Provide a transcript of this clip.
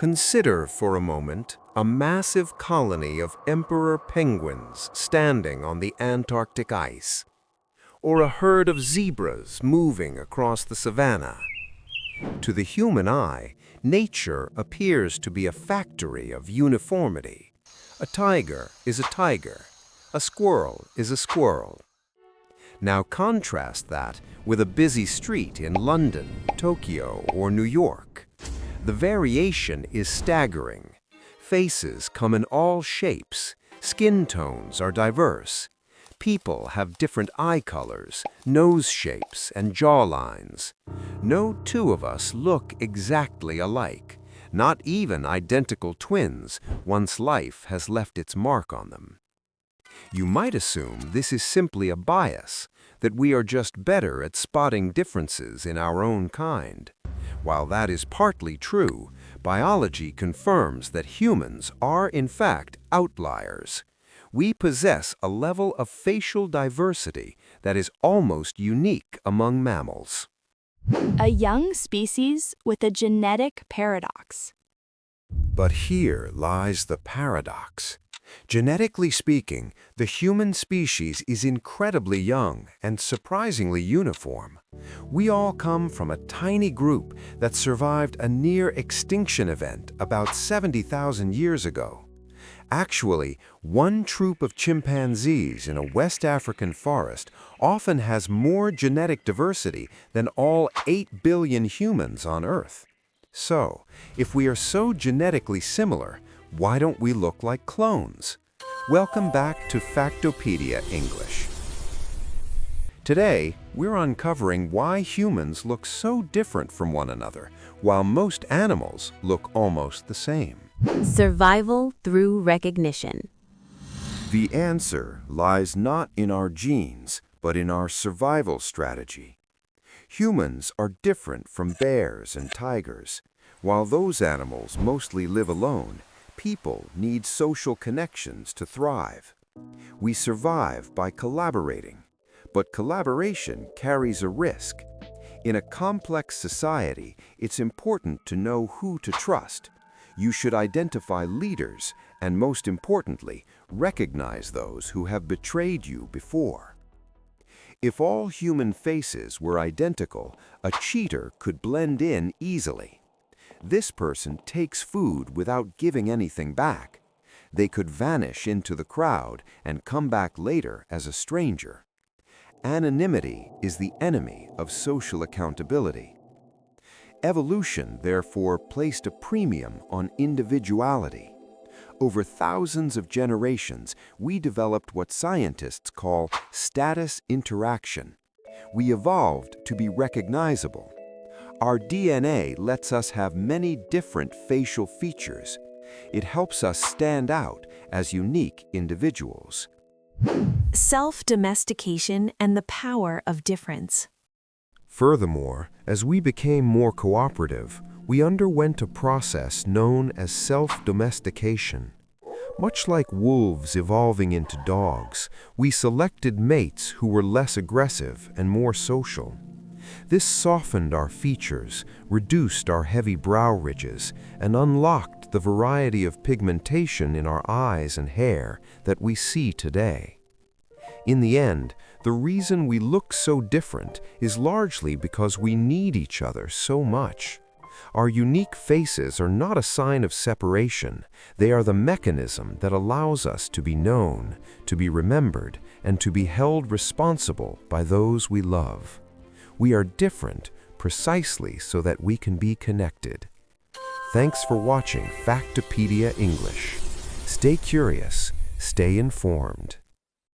Consider for a moment a massive colony of emperor penguins standing on the Antarctic ice, or a herd of zebras moving across the savanna. To the human eye, nature appears to be a factory of uniformity. A tiger is a tiger. A squirrel is a squirrel. Now contrast that with a busy street in London, Tokyo, or New York. The variation is staggering. Faces come in all shapes. Skin tones are diverse. People have different eye colors, nose shapes, and jaw lines. No two of us look exactly alike, not even identical twins once life has left its mark on them. You might assume this is simply a bias, that we are just better at spotting differences in our own kind. While that is partly true, biology confirms that humans are in fact outliers. We possess a level of facial diversity that is almost unique among mammals. A young species with a genetic paradox. But here lies the paradox. Genetically speaking, the human species is incredibly young and surprisingly uniform. We all come from a tiny group that survived a near-extinction event about 70,000 years ago. Actually, one troop of chimpanzees in a West African forest often has more genetic diversity than all 8 billion humans on Earth. So, if we are so genetically similar, why don't we look like clones? Welcome back to Factopedia English. Today, we're uncovering why humans look so different from one another, while most animals look almost the same. Survival through recognition. The answer lies not in our genes, but in our survival strategy. Humans are different from bears and tigers. While those animals mostly live alone, people need social connections to thrive. We survive by collaborating, but collaboration carries a risk. In a complex society, it's important to know who to trust. You should identify leaders and, most importantly, recognize those who have betrayed you before. If all human faces were identical, a cheater could blend in easily. This person takes food without giving anything back. They could vanish into the crowd and come back later as a stranger. Anonymity is the enemy of social accountability. Evolution, therefore, placed a premium on individuality. Over thousands of generations, we developed what scientists call status interaction. We evolved to be recognizable. Our DNA lets us have many different facial features. It helps us stand out as unique individuals. Self-domestication and the power of difference. Furthermore, as we became more cooperative, we underwent a process known as self-domestication. Much like wolves evolving into dogs, we selected mates who were less aggressive and more social. This softened our features, reduced our heavy brow ridges, and unlocked the variety of pigmentation in our eyes and hair that we see today. In the end, the reason we look so different is largely because we need each other so much. Our unique faces are not a sign of separation. They are the mechanism that allows us to be known, to be remembered, and to be held responsible by those we love. We are different precisely so that we can be connected. Thanks for watching Factopedia English. Stay curious, stay informed.